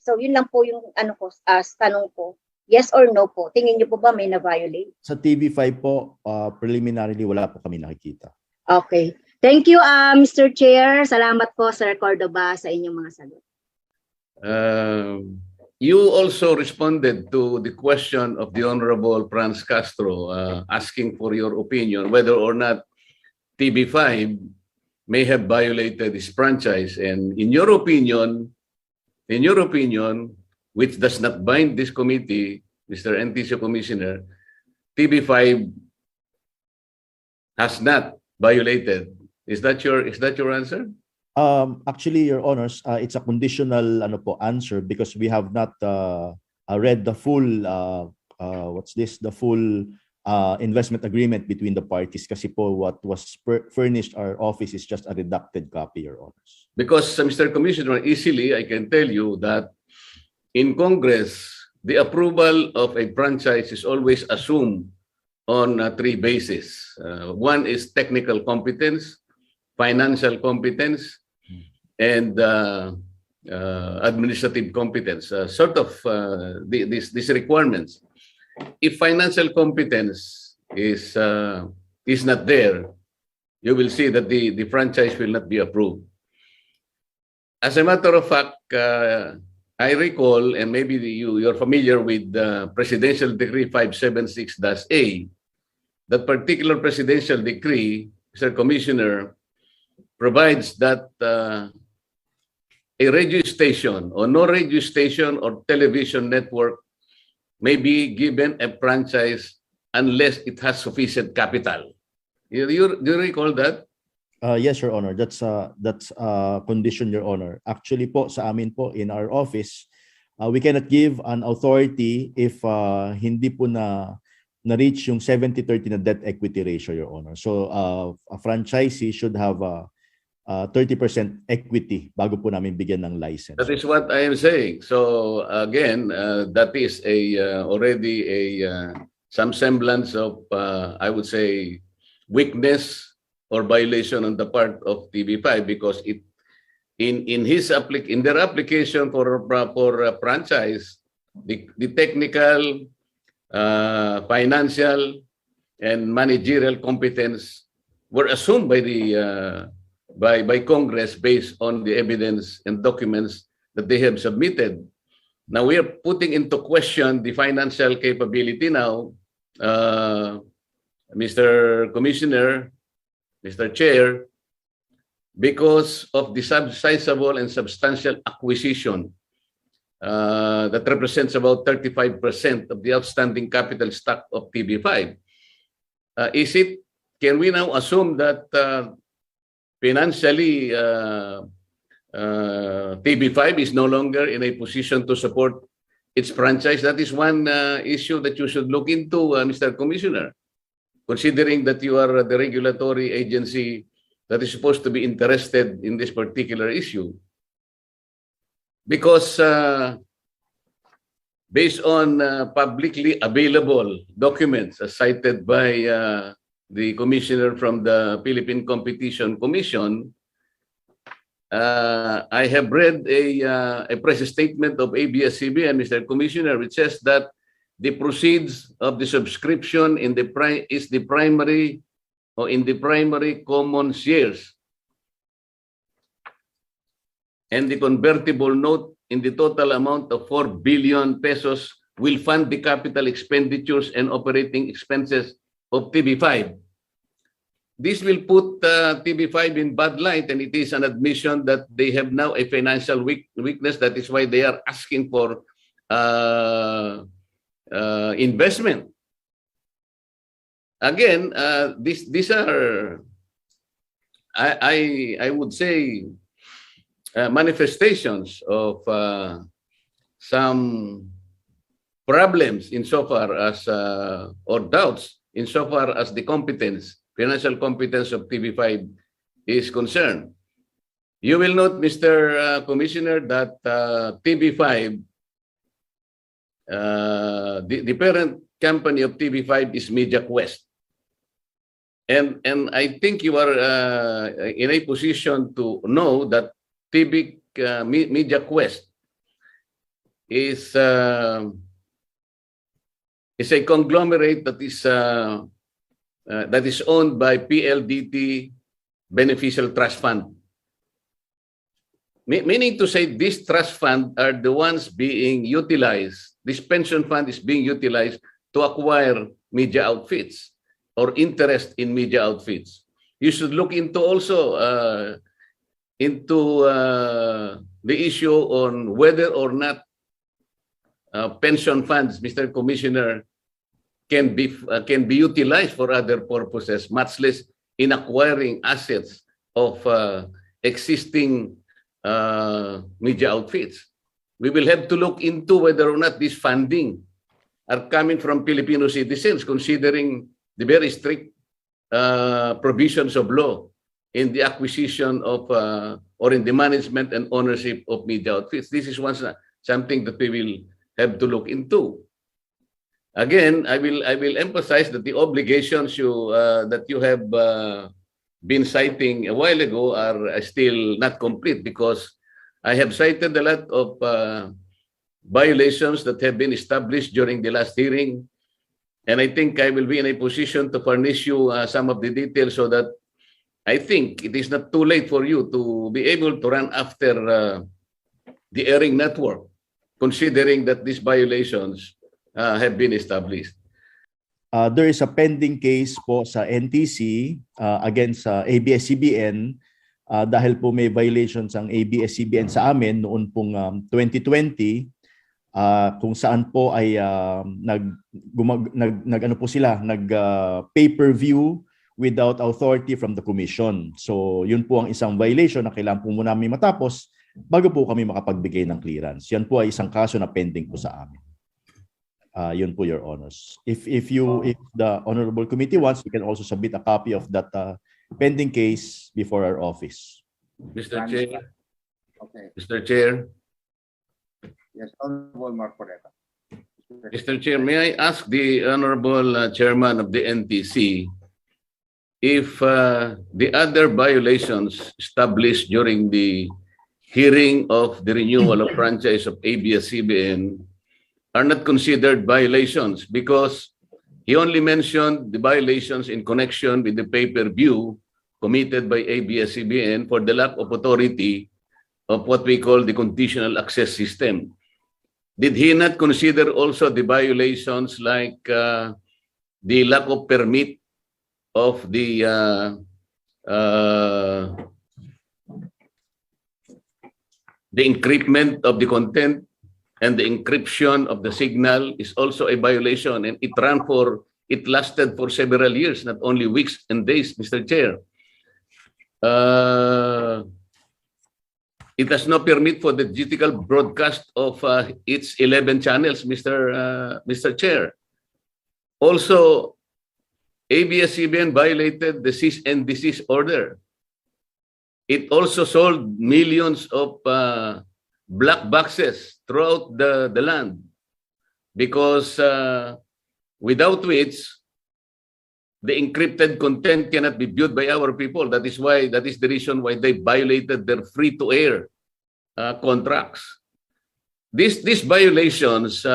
So yun lang po yung ano ko, tanong ko. Yes or no po? Tingin niyo po ba may na-violate? Sa TV5 po, preliminarily wala po kami nakikita. Okay. Thank you, Mr. Chair. Salamat po, Sir Cordoba, sa inyong mga sagot. You also responded to the question of the Honorable Franz Castro, asking for your opinion whether or not TV5 may have violated this franchise. And in your opinion, which does not bind this committee, Mr. NTC Commissioner, TV5 has not violated. Is that your answer? Actually, Your Honors, it's a conditional answer because we have not read the full the full investment agreement between the parties kasi po what was furnished our office is just a redacted copy, Your Honors. Because, Mr. Commissioner, easily I can tell you that in Congress, the approval of a franchise is always assumed on three bases. One is technical competence, financial competence, and administrative competence. These requirements. If financial competence is not there, you will see that the franchise will not be approved. As a matter of fact, I recall, and maybe you're familiar with Presidential Decree 576-A, that particular presidential decree, Mr. Commissioner, provides that a radio station or no radio station or television network may be given a franchise unless it has sufficient capital. Do you recall that? Yes, Your Honor. That's a condition, Your Honor. Actually po, sa amin po, in our office, we cannot give an authority if hindi po na-reach yung 70-30 na debt equity ratio, Your Honor. So, a franchisee should have 30% equity bago po namin bigyan ng license. That is what I am saying. So, again, that is already some semblance of, I would say, weakness or violation on the part of TV5 because in their application for a franchise, the technical, financial, and managerial competence were assumed by Congress based on the evidence and documents that they have submitted. Now we are putting into question the financial capability now, Mr. Commissioner, Mr. Chair, because of the sizable and substantial acquisition that represents about 35% of the outstanding capital stock of TV5. Can we now assume that financially TV5 is no longer in a position to support its franchise? That is one issue that you should look into, Mr. Commissioner, considering that you are the regulatory agency that is supposed to be interested in this particular issue. Because based on publicly available documents as cited by the commissioner from the Philippine Competition Commission, I have read a press statement of ABS-CBN, Mr. Commissioner, which says that the proceeds of the subscription in the primary common shares and the convertible note in the total amount of 4 billion pesos will fund the capital expenditures and operating expenses of TV5. This will put TV5 in bad light, and it is an admission that they have now a financial weakness. That is why they are asking for investment. Again, these are, I would say, manifestations of some problems insofar as, or doubts insofar as the financial competence of TV5 is concerned. You will note, Mr. Commissioner, that TV5, the parent company of TV5 is MediaQuest. And I think you are in a position to know that MediaQuest is a conglomerate that is owned by PLDT Beneficial Trust Fund. Meaning to say, this trust fund are the ones being utilized. This pension fund is being utilized to acquire media outfits or interest in media outfits. You should look into also into the issue on whether or not pension funds, Mr. Commissioner, can be utilized for other purposes, much less in acquiring assets of existing media outfits. We will have to look into whether or not this funding are coming from Filipino citizens, considering the very strict provisions of law in the acquisition of or in the management and ownership of media outfits. This is something that we will have to look into. Again, I will emphasize that the obligations that you have been citing a while ago are still not complete, because I have cited a lot of violations that have been established during the last hearing, and I think I will be in a position to furnish you some of the details, so that I think it is not too late for you to be able to run after the airing network, considering that these violations have been established. There is a pending case po sa NTC against ABS-CBN dahil po may violations ang ABS-CBN sa amin noon pong 2020, kung saan po ay pay-per-view without authority from the commission. So yun po ang isang violation na kailangan po muna namin matapos bago po kami makapagbigay ng clearance. Yan po ay isang kaso na pending po sa amin. Yun po, Your Honors. If the Honorable Committee wants, we can also submit a copy of that pending case before our office. Mr. Chair. Okay. Mr. Chair. Yes, Honorable Marcoleta. Mr. Chair, may I ask the Honorable Chairman of the NTC if the other violations established during the hearing of the renewal of franchise of ABS-CBN are not considered violations, because he only mentioned the violations in connection with the pay-per-view committed by ABS-CBN for the lack of authority of what we call the conditional access system. Did he not consider also the violations like the lack of permit of the encryptment of the content, and the encryption of the signal is also a violation, and it lasted for several years, not only weeks and days, Mr. Chair. It has no permit for the digital broadcast of its 11 channels, Mr. Chair. Also, ABS-CBN violated the cease and desist order. It also sold millions of black boxes throughout the land, because without which the encrypted content cannot be viewed by our people. That is the reason why they violated their free-to-air contracts. These violations,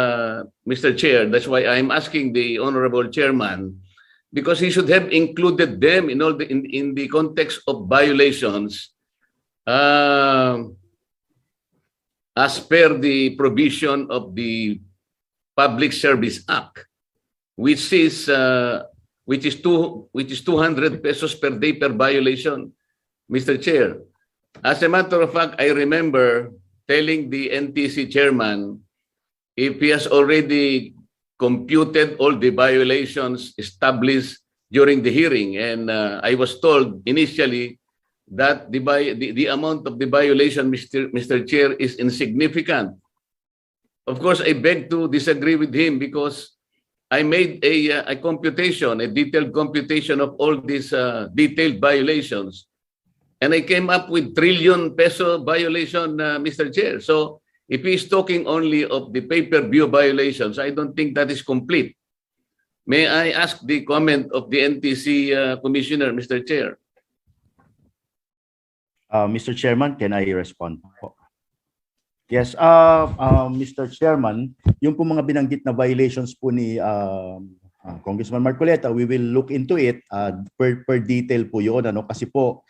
Mr. Chair, that's why I'm asking the Honorable Chairman, because he should have included them in all in the context of violations as per the provision of the Public Service Act, which is 200 pesos per day per violation, Mr. Chair. As a matter of fact, I remember telling the NTC chairman, if he has already computed all the violations established during the hearing, and I was told initially that the amount of the violation, Mr. Chair, is insignificant. Of course, I beg to disagree with him, because I made a computation, a detailed computation of all these detailed violations, and I came up with trillion-peso violation, Mr. Chair. So if he's talking only of the pay-per-view violations, I don't think that is complete. May I ask the comment of the NTC Commissioner, Mr. Chair? Mr. Chairman, can I respond? Yes, Mr. Chairman, yung po mga binanggit na violations po ni Congressman Marcoleta, we will look into it per detail po yun, ano, kasi po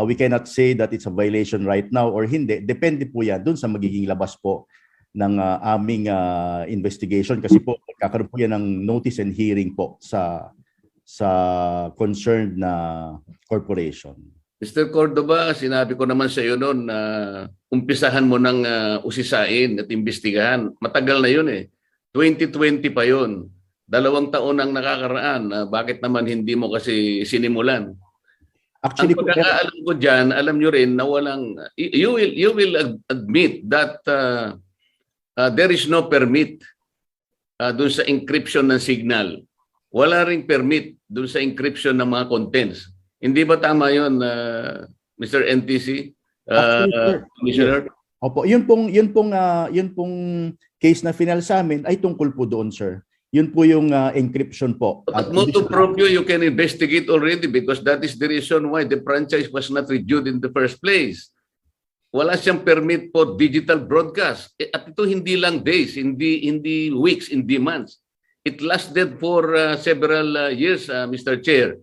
we cannot say that it's a violation right now or hindi. Depende po yan dun sa magiging labas po ng aming investigation, kasi po kakaroon po yan ng notice and hearing po sa concerned na corporation. Mr. Cordoba, sinabi ko naman sa iyo noon na umpisahan mo ng usisain at imbestigahan. Matagal na yun eh. 2020 pa yun. 2 taon ang nakakaraan. Bakit naman hindi mo kasi sinimulan? Actually, ang pagkakaalam ko dyan, alam nyo rin na walang, you will admit that there is no permit dun sa encryption ng signal. Wala ring permit dun sa encryption ng mga contents. Hindi ba tama yun, Mr. NTC, Commissioner? Opo, yun pong case na final sa amin ay tungkol po doon, sir. Yun po yung encryption po. But motu proprio, you can investigate already because that is the reason why the franchise was not renewed in the first place. Wala siyang permit for digital broadcast. At ito hindi lang days, hindi weeks, hindi months. It lasted for several years, Mr. Chair.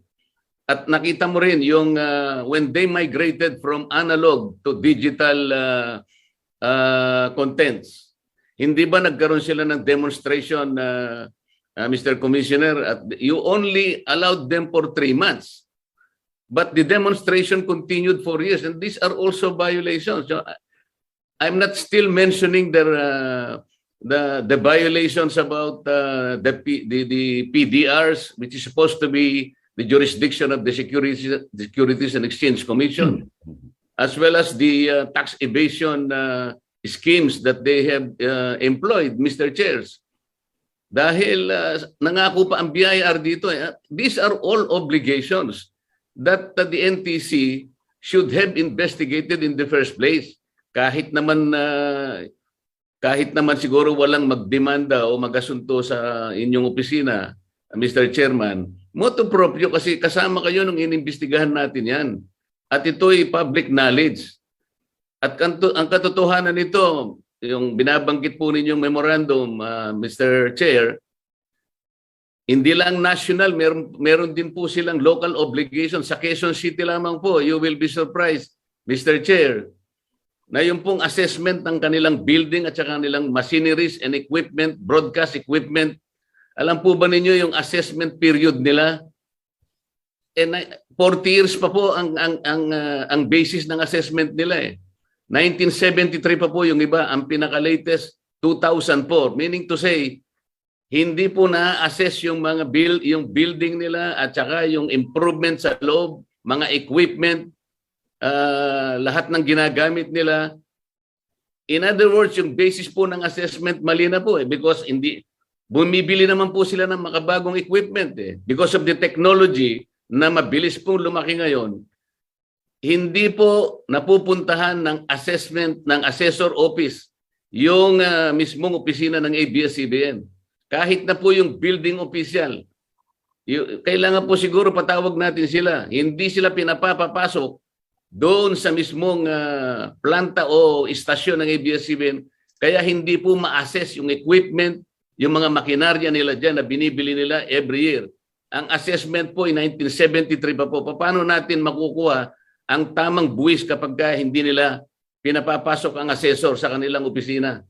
At nakita mo rin yung when they migrated from analog to digital contents. Hindi ba nagkaroon sila ng demonstration, Mr. Commissioner? At you only allowed them for 3 months. But the demonstration continued for years. And these are also violations. So, I'm not still mentioning the violations about the PDRs, which is supposed to be the jurisdiction of the Securities and Exchange Commission, as well as the tax evasion schemes that they have employed, Mr. Chairs. Dahil nangako pa ang BIR dito. These are all obligations that the NTC should have investigated in the first place. Kahit naman siguro walang magdemanda o magasunto sa inyong opisina, Mr. Chairman, motu proprio kasi kasama kayo nung inimbestigahan natin yan. At ito'y public knowledge. At ang katotohanan nito, yung binabanggit po ninyong memorandum, Mr. Chair, hindi lang national, meron din po silang local obligations. Sa Quezon City lamang po, you will be surprised, Mr. Chair, na yung pong assessment ng kanilang building at saka kanilang machineries and equipment, broadcast equipment. Alam po ba ninyo yung assessment period nila? 40 years pa po ang basis ng assessment nila eh. 1973 pa po yung iba, ang pinaka-latest 2004. Meaning to say, hindi po na-assess yung mga yung building nila at saka yung improvement sa loob, mga equipment, lahat ng ginagamit nila. In other words, yung basis po ng assessment mali na po eh, because bumibili naman po sila ng makabagong equipment eh. Because of the technology na mabilis pong lumaki ngayon, hindi po napupuntahan ng assessment ng assessor office yung mismong opisina ng ABS-CBN. Kahit na po yung building official, kailangan po siguro patawag natin sila. Hindi sila pinapapasok doon sa mismong planta o istasyon ng ABS-CBN. Kaya hindi po ma-assess yung equipment, yung mga makinarya nila dyan na binibili nila every year. Ang assessment po ay 1973 pa po. Paano natin makukuha ang tamang buwis kapag hindi nila pinapapasok ang assessor sa kanilang opisina?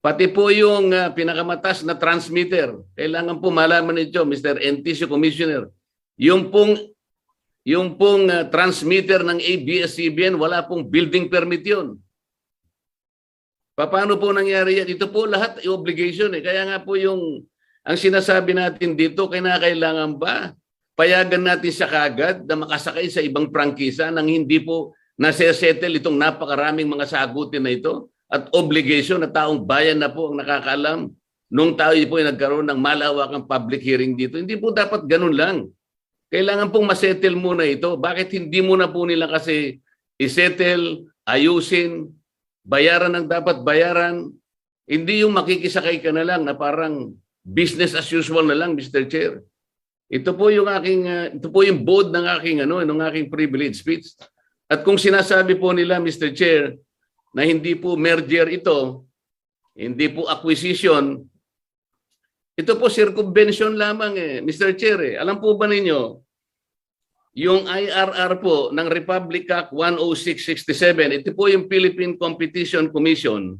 Pati po yung pinakamatas na transmitter. Kailangan po malaman nito, Mr. NTC Commissioner. Yung pong transmitter ng ABS-CBN, wala pong building permit yun. Paano po nangyari yan? Ito po lahat obligation eh. Kaya nga po ang sinasabi natin dito, kailangan ba payagan natin siya kagad na makasakay sa ibang prangkisa nang hindi po nase-settle itong napakaraming mga sagutin na ito at obligation na taong bayan na po ang nakakaalam nung tayo po ay nagkaroon ng malawakang public hearing dito. Hindi po dapat ganun lang. Kailangan pong masettle muna ito. Bakit hindi muna po nila kasi isettle, ayusin, bayaran ang dapat bayaran? Hindi yung makikisakay ka na lang na parang business as usual na lang, Mr. Chair. Ito po yung board ng aking privilege speech. At kung sinasabi po nila, Mr. Chair, na hindi po merger ito, Hindi po acquisition. Ito po circumvention lamang Mr. Chair. Alam po ba ninyo, yung IRR po ng Republic Act 10667, ito po yung Philippine Competition Commission.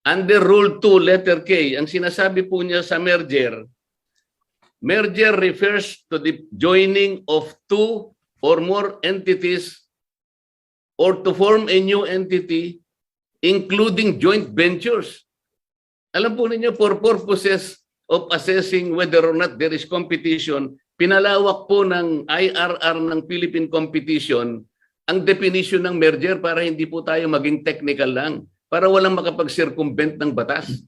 Under Rule 2, letter K, ang sinasabi po niya sa merger, merger refers to the joining of two or more entities or to form a new entity, including joint ventures. Alam po ninyo, for purposes of assessing whether or not there is competition, pinalawak po ng IRR ng Philippine Competition ang definition ng merger para hindi po tayo maging technical lang, para walang makapag-circumvent ng batas.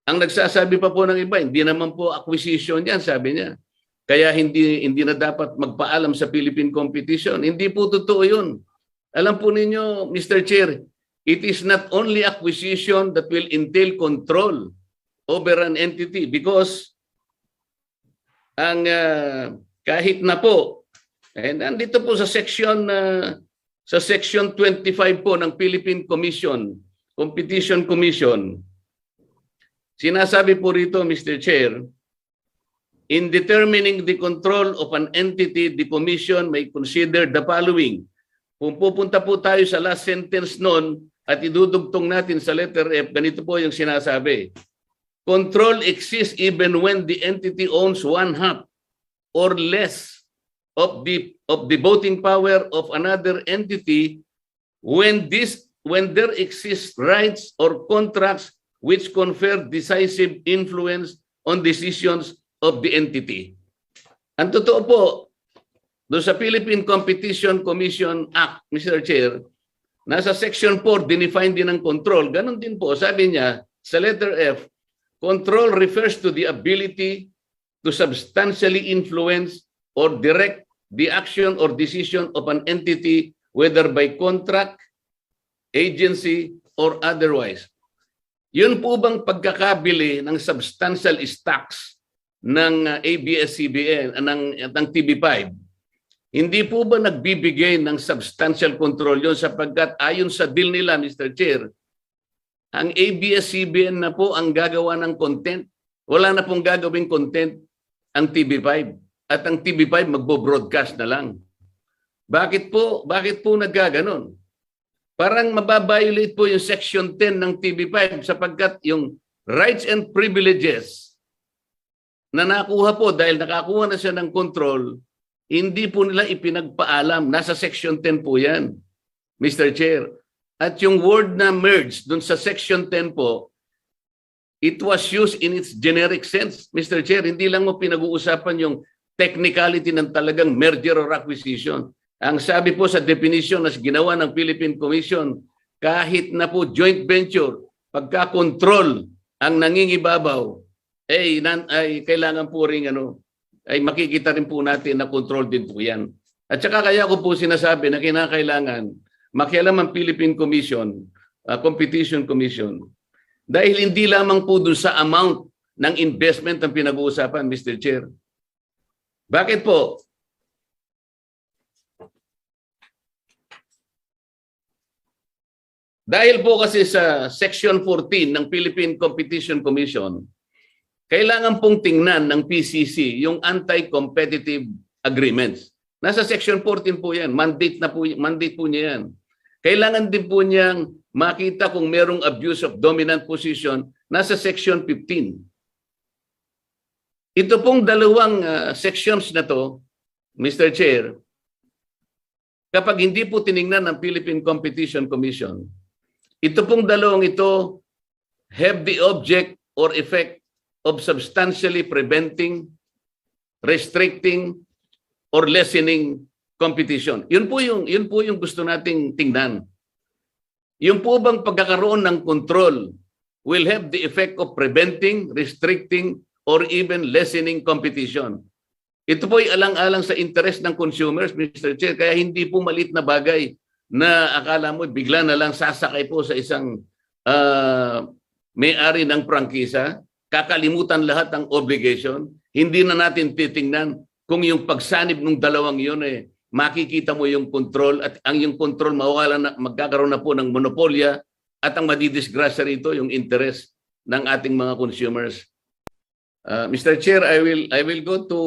Ang nagsasabi pa po ng iba, hindi naman po acquisition yan, sabi niya. Kaya hindi na dapat magpaalam sa Philippine Competition. Hindi po totoo yun. Alam po ninyo, Mr. Chair, it is not only acquisition that will entail control over an entity because ang kahit na po, and nandito po sa section 25 po ng Philippine Competition Commission, sinasabi po rito, Mr. Chair, in determining the control of an entity, the Commission may consider the following. Kung pupunta po tayo sa last sentence nun at idudugtong natin sa letter F, ganito po yung sinasabi. Control exists even when the entity owns one half or less of the voting power of another entity when there exist rights or contracts which confer decisive influence on decisions of the entity. Ang totoo po, doon sa Philippine Competition Commission Act, Mr. Chair, nasa Section 4, dinefine din ang control. Ganon din po, sabi niya, sa letter F, control refers to the ability to substantially influence or direct the action or decision of an entity, whether by contract, agency, or otherwise. Yun po bang pagkakabili ng substantial stocks ng ABS-CBN, ng TV5? Hindi po ba nagbibigay ng substantial control yun sapagkat ayon sa deal nila, Mr. Chair, ang ABS-CBN na po ang gagawa ng content. Wala na pong gagawing content ang TV5. At ang TV5 magbo-broadcast na lang. Bakit po naggaganon? Parang mababiolate po yung Section 10 ng TV5 sapagkat yung rights and privileges na nakuha po dahil nakakuha na siya ng control, hindi po nila ipinagpaalam. Nasa Section 10 po yan, Mr. Chair. At yung word na merge dun sa Section 10 po, it was used in its generic sense, Mr. Chair. Hindi lang mo pinag-uusapan yung technicality ng talagang merger or acquisition. Ang sabi po sa definition na ginawa ng Philippine Commission, kahit na po joint venture, pagka-control ang nangingibabaw, ay kailangan po rin ay makikita rin po natin na control din po yan. At saka kaya ko po sinasabi na kinakailangan makialam ang Philippine Competition Commission. Dahil hindi lamang po doon sa amount ng investment ang pinag-uusapan, Mr. Chair. Bakit po? Dahil po kasi sa Section 14 ng Philippine Competition Commission, kailangan pong tingnan ng PCC yung anti-competitive agreements. Nasa Section 14 po yan. Mandate po niya yan. Kailangan din po niyang makita kung merong abuse of dominant position. Nasa Section 15. Ito pong dalawang sections na to, Mr. Chair, kapag hindi po tiningnan ng Philippine Competition Commission, ito pong dalawang ito have the object or effect of substantially preventing, restricting, or lessening competition. Yun po yung gusto nating tingnan. Yung po bang pagkakaroon ng control will have the effect of preventing, restricting, or even lessening competition. Ito po ay alang-alang sa interest ng consumers, Mr. Chair, kaya hindi po maliit na bagay na akala mo bigla na lang sasakay po sa isang may-ari ng prangkisa, kakalimutan lahat ng obligation, hindi na natin titingnan kung yung pagsanib ng dalawang yun makikita mo yung control at ang yung control magkakaroon na po ng monopolya at ang madidisgrasya rito yung interest ng ating mga consumers. Mr. Chair, I will go to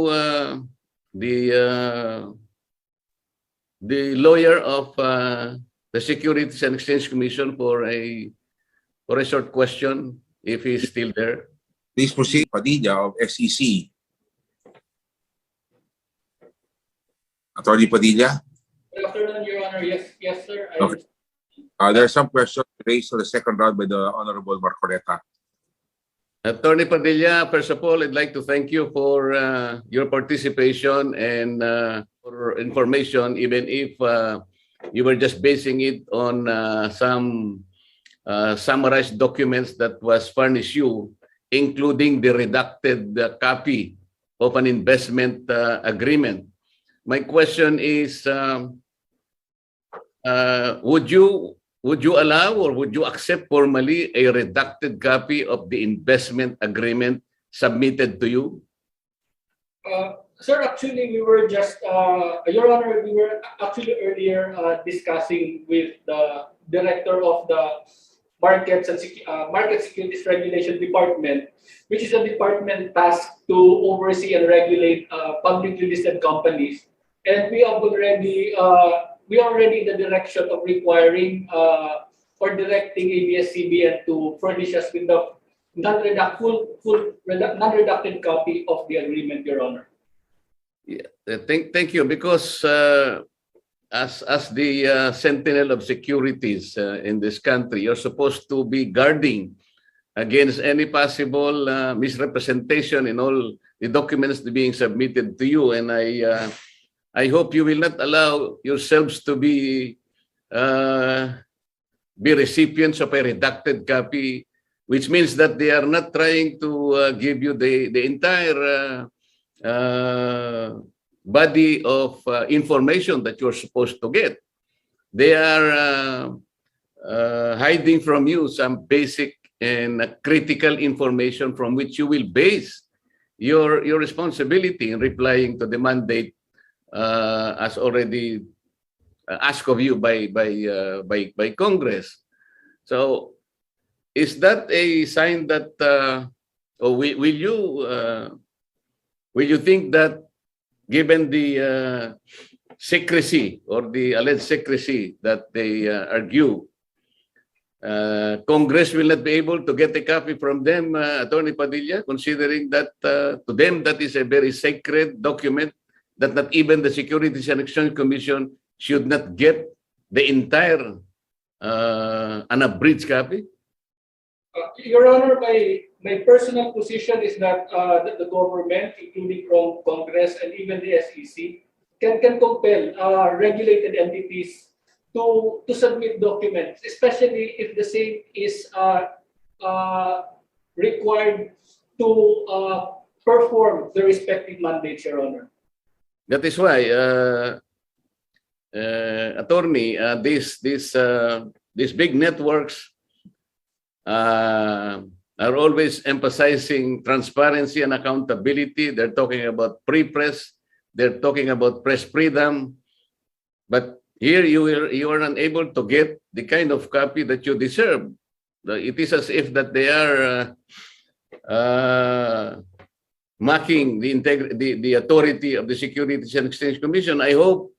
the lawyer of the Securities and Exchange Commission for a short question, if he's still there. Please proceed, Padilla of SEC. Attorney Padilla, Good afternoon, Your Honor. Yes, sir. Okay. There are some questions raised to the second round by the Honorable Marcoleta. Attorney Padilla, first of all, I'd like to thank you for your participation and for information, even if you were just basing it on some summarized documents that was furnished you, including the redacted copy of an investment agreement. My question is, would you allow or would you accept formally a redacted copy of the investment agreement submitted to you? Sir, actually, we were just, Your Honor, we were actually earlier discussing with the director of the Market Securities Regulation Department, which is a department tasked to oversee and regulate publicly listed companies. And we are already in the direction of requiring or directing ABS-CBN to furnish us with the non-redacted copy of the agreement, Your Honor. Yeah, thank you, because as the sentinel of securities in this country, you're supposed to be guarding against any possible misrepresentation in all the documents being submitted to you, and I hope you will not allow yourselves to be recipients of a redacted copy, which means that they are not trying to give you the entire body of information that you're supposed to get. They are hiding from you some basic and critical information from which you will base your responsibility in replying to the mandate as already asked of you by Congress. So, is that a sign that, or will you think that, given the secrecy or the alleged secrecy that they argue, Congress will not be able to get a copy from them, Attorney Padilla, considering that to them that is a very sacred document that not even the Securities and Exchange Commission should not get the entire unabridged copy? Your Honor, my personal position is that the government, including from Congress and even the SEC, can compel regulated entities to submit documents, especially if the same is required to perform the respective mandates, Your Honor. That is why, Attorney, these big networks are always emphasizing transparency and accountability. They're talking about pre-press. They're talking about press freedom. But here you are unable to get the kind of copy that you deserve. It is as if that they are mocking the authority of the Securities and Exchange Commission. I hope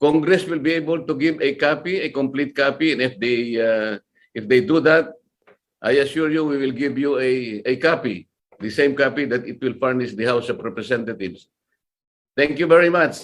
Congress will be able to give a copy, a complete copy, and if they do that, I assure you we will give you a copy, the same copy that it will furnish the House of Representatives. Thank you very much,